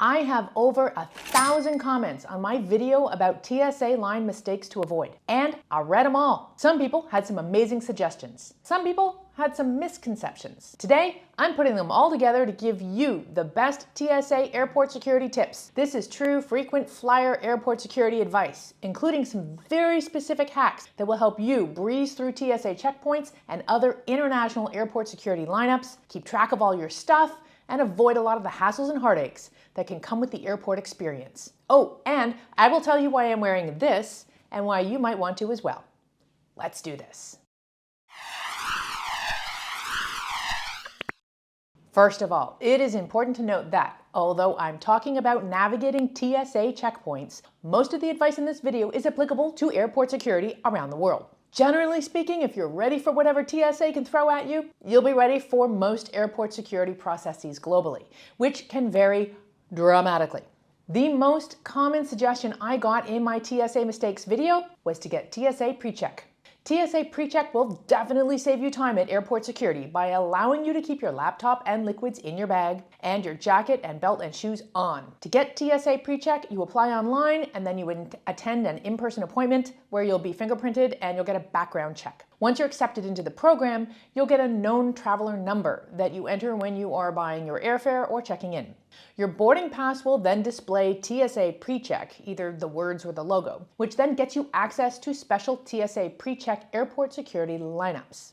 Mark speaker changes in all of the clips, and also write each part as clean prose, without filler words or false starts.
Speaker 1: I have over 1,000 comments on my video about TSA line mistakes to avoid, and I read them all. Some people had some amazing suggestions. Some people had some misconceptions. Today, I'm putting them all together to give you the best TSA airport security tips. This is true frequent flyer airport security advice, including some very specific hacks that will help you breeze through TSA checkpoints and other international airport security lineups, keep track of all your stuff, and avoid a lot of the hassles and heartaches that can come with the airport experience. Oh, and I will tell you why I'm wearing this and why you might want to as well. Let's do this. First of all, it is important to note that, although I'm talking about navigating TSA checkpoints, most of the advice in this video is applicable to airport security around the world. Generally speaking, if you're ready for whatever TSA can throw at you, you'll be ready for most airport security processes globally, which can vary dramatically. The most common suggestion I got in my TSA mistakes video was to get TSA PreCheck. TSA PreCheck will definitely save you time at airport security by allowing you to keep your laptop and liquids in your bag and your jacket and belt and shoes on. To get TSA PreCheck, you apply online and then you would attend an in-person appointment where you'll be fingerprinted and you'll get a background check. Once you're accepted into the program, you'll get a known traveler number that you enter when you are buying your airfare or checking in. Your boarding pass will then display TSA PreCheck, either the words or the logo, which then gets you access to special TSA PreCheck airport security lineups.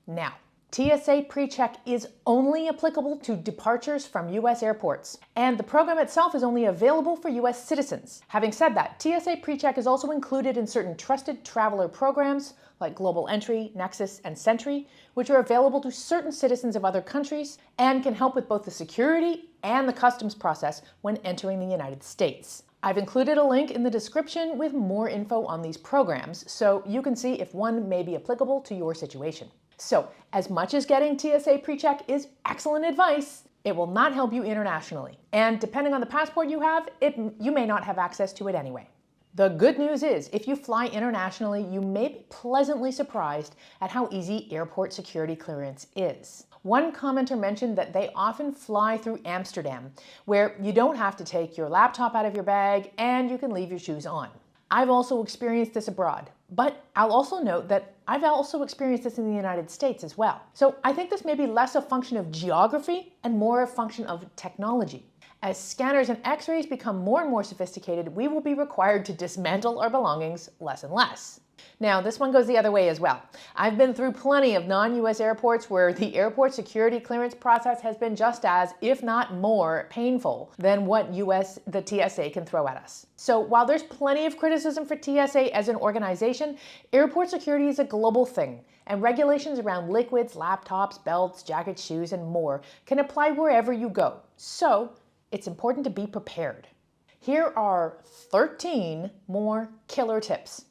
Speaker 1: Now, TSA PreCheck is only applicable to departures from US airports, and the program itself is only available for US citizens. Having said that, TSA PreCheck is also included in certain trusted traveler programs like Global Entry, Nexus, and Sentry, which are available to certain citizens of other countries and can help with both the security and the customs process when entering the United States. I've included a link in the description with more info on these programs, so you can see if one may be applicable to your situation. So, as much as getting TSA PreCheck is excellent advice, it will not help you internationally. And depending on the passport you have, you may not have access to it anyway. The good news is, if you fly internationally, you may be pleasantly surprised at how easy airport security clearance is. One commenter mentioned that they often fly through Amsterdam, where you don't have to take your laptop out of your bag and you can leave your shoes on. I've also experienced this abroad, but I'll also note that I've also experienced this in the United States as well. So I think this may be less a function of geography and more a function of technology. As scanners and x-rays become more and more sophisticated, we will be required to dismantle our belongings less and less. Now, this one goes the other way as well. I've been through plenty of non-US airports where the airport security clearance process has been just as, if not more, painful than what the TSA can throw at us. So while there's plenty of criticism for TSA as an organization, airport security is a global thing, and regulations around liquids, laptops, belts, jackets, shoes, and more can apply wherever you go. So it's important to be prepared. Here are 13 more killer tips.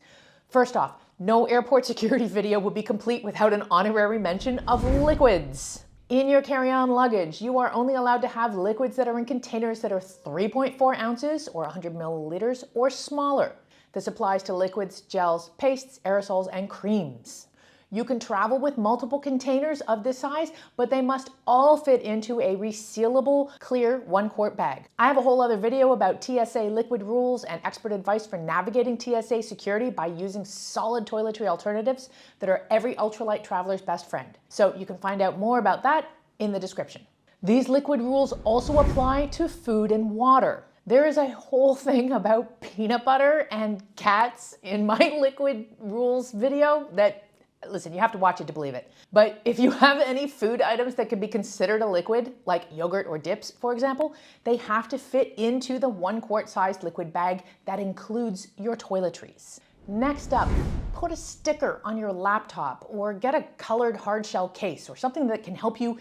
Speaker 1: First off, no airport security video would be complete without an honorary mention of liquids. In your carry-on luggage, you are only allowed to have liquids that are in containers that are 3.4 ounces or 100 milliliters or smaller. This applies to liquids, gels, pastes, aerosols, and creams. You can travel with multiple containers of this size, but they must all fit into a resealable, clear 1-quart bag. I have a whole other video about TSA liquid rules and expert advice for navigating TSA security by using solid toiletry alternatives that are every ultralight traveler's best friend. So you can find out more about that in the description. These liquid rules also apply to food and water. There is a whole thing about peanut butter and cats in my liquid rules video that, listen, you have to watch it to believe it. But if you have any food items that could be considered a liquid, like yogurt or dips, for example, they have to fit into the 1-quart sized liquid bag that includes your toiletries. Next up, put a sticker on your laptop or get a colored hard shell case or something that can help you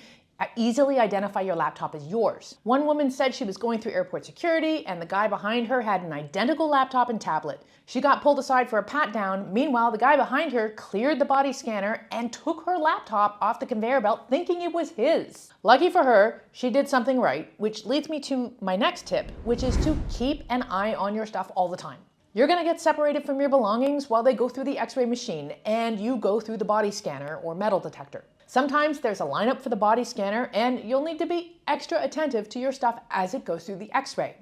Speaker 1: easily identify your laptop as yours. One woman said she was going through airport security and the guy behind her had an identical laptop and tablet. She got pulled aside for a pat down. Meanwhile, the guy behind her cleared the body scanner and took her laptop off the conveyor belt thinking it was his. Lucky for her, she did something right, which leads me to my next tip, which is to keep an eye on your stuff all the time. You're gonna get separated from your belongings while they go through the x-ray machine and you go through the body scanner or metal detector. Sometimes there's a lineup for the body scanner, and you'll need to be extra attentive to your stuff as it goes through the X-ray.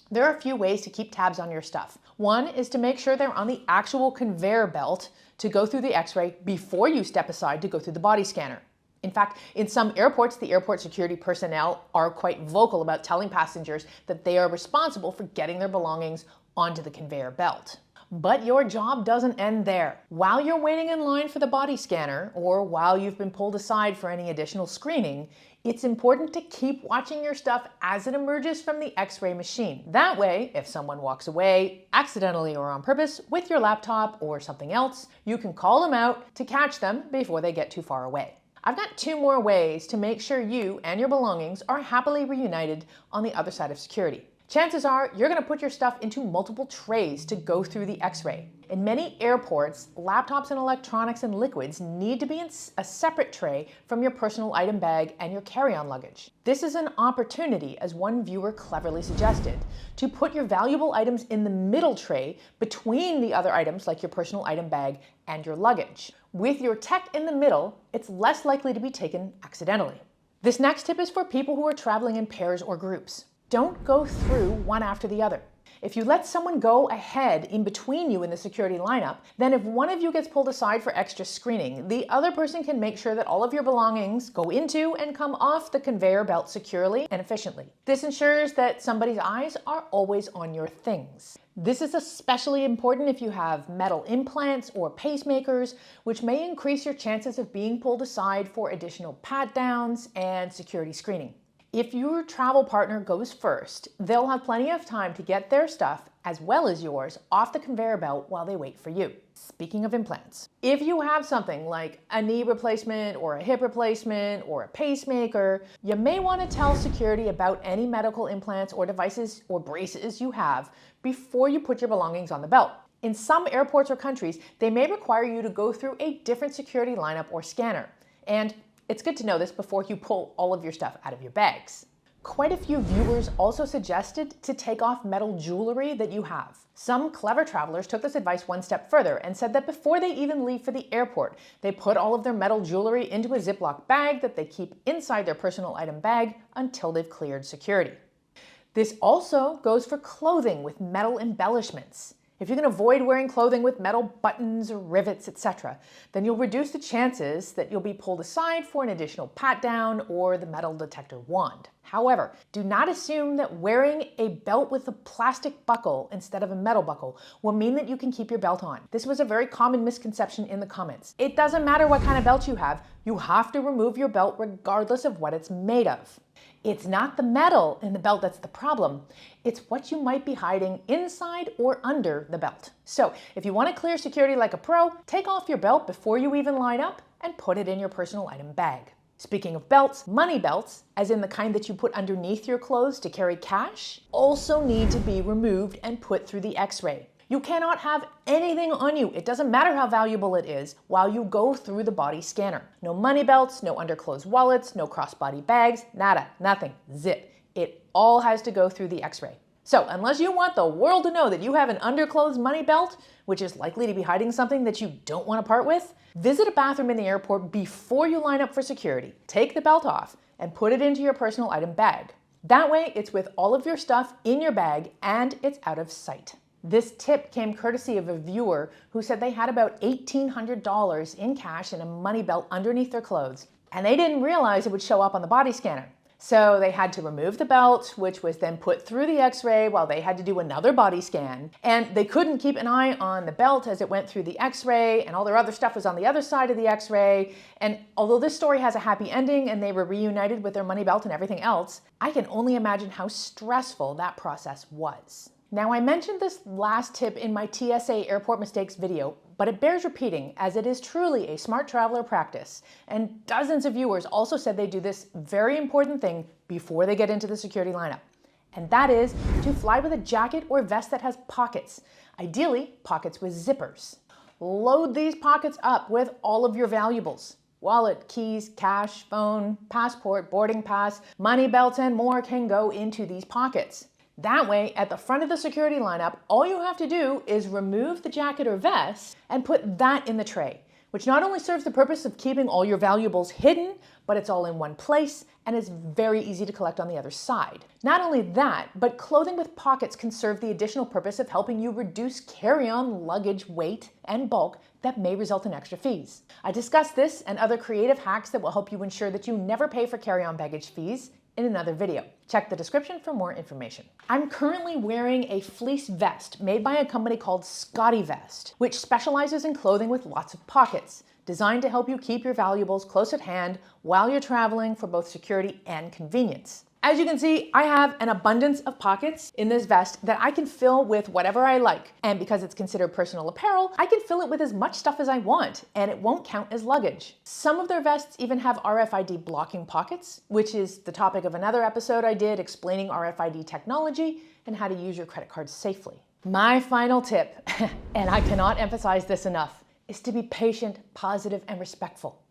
Speaker 1: There are a few ways to keep tabs on your stuff. One is to make sure they're on the actual conveyor belt to go through the X-ray before you step aside to go through the body scanner. In fact, in some airports, the airport security personnel are quite vocal about telling passengers that they are responsible for getting their belongings onto the conveyor belt. But your job doesn't end there. While you're waiting in line for the body scanner, or while you've been pulled aside for any additional screening, it's important to keep watching your stuff as it emerges from the X-ray machine. That way, if someone walks away, accidentally or on purpose, with your laptop or something else, you can call them out to catch them before they get too far away. I've got 2 more ways to make sure you and your belongings are happily reunited on the other side of security. Chances are you're going to put your stuff into multiple trays to go through the X-ray. In many airports, laptops and electronics and liquids need to be in a separate tray from your personal item bag and your carry-on luggage. This is an opportunity, as one viewer cleverly suggested, to put your valuable items in the middle tray between the other items like your personal item bag and your luggage. With your tech in the middle, it's less likely to be taken accidentally. This next tip is for people who are traveling in pairs or groups. Don't go through one after the other. If you let someone go ahead in between you in the security lineup, then if one of you gets pulled aside for extra screening, the other person can make sure that all of your belongings go into and come off the conveyor belt securely and efficiently. This ensures that somebody's eyes are always on your things. This is especially important if you have metal implants or pacemakers, which may increase your chances of being pulled aside for additional pat-downs and security screening. If your travel partner goes first, they'll have plenty of time to get their stuff, as well as yours, off the conveyor belt while they wait for you. Speaking of implants, if you have something like a knee replacement or a hip replacement or a pacemaker, you may want to tell security about any medical implants or devices or braces you have before you put your belongings on the belt. In some airports or countries, they may require you to go through a different security lineup or scanner. And it's good to know this before you pull all of your stuff out of your bags. Quite a few viewers also suggested to take off metal jewelry that you have. Some clever travelers took this advice one step further and said that before they even leave for the airport, they put all of their metal jewelry into a Ziploc bag that they keep inside their personal item bag until they've cleared security. This also goes for clothing with metal embellishments. If you can avoid wearing clothing with metal buttons or rivets, etc., then you'll reduce the chances that you'll be pulled aside for an additional pat-down or the metal detector wand. However, do not assume that wearing a belt with a plastic buckle instead of a metal buckle will mean that you can keep your belt on. This was a very common misconception in the comments. It doesn't matter what kind of belt you have to remove your belt regardless of what it's made of. It's not the metal in the belt that's the problem. It's what you might be hiding inside or under the belt. So if you want to clear security like a pro, take off your belt before you even line up and put it in your personal item bag. Speaking of belts, money belts, as in the kind that you put underneath your clothes to carry cash, also need to be removed and put through the X-ray. You cannot have anything on you, it doesn't matter how valuable it is, while you go through the body scanner. No money belts, no underclothes wallets, no crossbody bags, nada, nothing, zip. It all has to go through the X-ray. So unless you want the world to know that you have an underclothes money belt, which is likely to be hiding something that you don't want to part with, visit a bathroom in the airport before you line up for security. Take the belt off and put it into your personal item bag. That way it's with all of your stuff in your bag and it's out of sight. This tip came courtesy of a viewer who said they had about $1,800 in cash in a money belt underneath their clothes, and they didn't realize it would show up on the body scanner. So they had to remove the belt, which was then put through the X-ray while they had to do another body scan. And they couldn't keep an eye on the belt as it went through the X-ray, and all their other stuff was on the other side of the X-ray. And although this story has a happy ending and they were reunited with their money belt and everything else, I can only imagine how stressful that process was. Now, I mentioned this last tip in my TSA airport mistakes video, but it bears repeating as it is truly a smart traveler practice. And dozens of viewers also said they do this very important thing before they get into the security lineup. And that is to fly with a jacket or vest that has pockets, ideally pockets with zippers. Load these pockets up with all of your valuables. Wallet, keys, cash, phone, passport, boarding pass, money belts, and more can go into these pockets. That way, at the front of the security lineup, all you have to do is remove the jacket or vest and put that in the tray, which not only serves the purpose of keeping all your valuables hidden, but it's all in one place and is very easy to collect on the other side. Not only that, but clothing with pockets can serve the additional purpose of helping you reduce carry-on luggage weight and bulk that may result in extra fees. I discuss this and other creative hacks that will help you ensure that you never pay for carry-on baggage fees in another video. Check the description for more information. I'm currently wearing a fleece vest made by a company called Scottevest, which specializes in clothing with lots of pockets, designed to help you keep your valuables close at hand while you're traveling for both security and convenience. As you can see, I have an abundance of pockets in this vest that I can fill with whatever I like. And because it's considered personal apparel, I can fill it with as much stuff as I want, and it won't count as luggage. Some of their vests even have RFID blocking pockets, which is the topic of another episode I did explaining RFID technology and how to use your credit cards safely. My final tip, and I cannot emphasize this enough, is to be patient, positive, and respectful.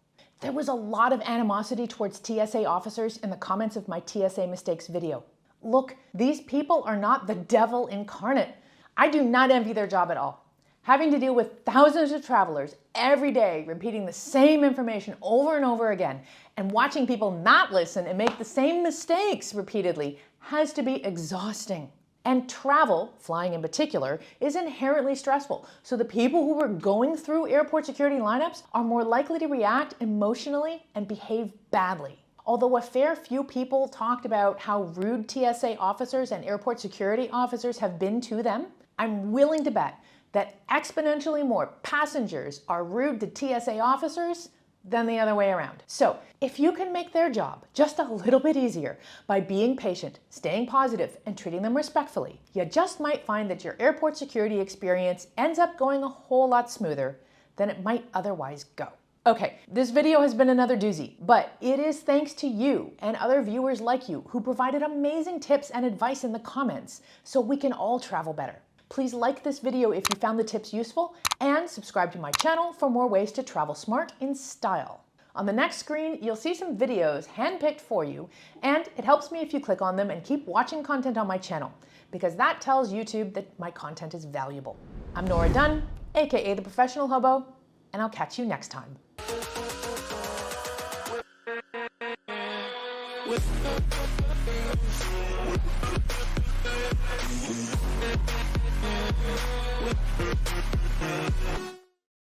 Speaker 1: There was a lot of animosity towards TSA officers in the comments of my TSA mistakes video. Look, these people are not the devil incarnate. I do not envy their job at all. Having to deal with thousands of travelers every day, repeating the same information over and over again, and watching people not listen and make the same mistakes repeatedly has to be exhausting. And travel, flying in particular, is inherently stressful. So the people who are going through airport security lineups are more likely to react emotionally and behave badly. Although a fair few people talked about how rude TSA officers and airport security officers have been to them, I'm willing to bet that exponentially more passengers are rude to TSA officers than the other way around. So if you can make their job just a little bit easier by being patient, staying positive, and treating them respectfully, you just might find that your airport security experience ends up going a whole lot smoother than it might otherwise go. Okay, this video has been another doozy, but it is thanks to you and other viewers like you who provided amazing tips and advice in the comments so we can all travel better. Please like this video if you found the tips useful, and subscribe to my channel for more ways to travel smart in style. On the next screen, you'll see some videos handpicked for you, and it helps me if you click on them and keep watching content on my channel, because that tells YouTube that my content is valuable. I'm Nora Dunn, aka the Professional Hobo, and I'll catch you next time.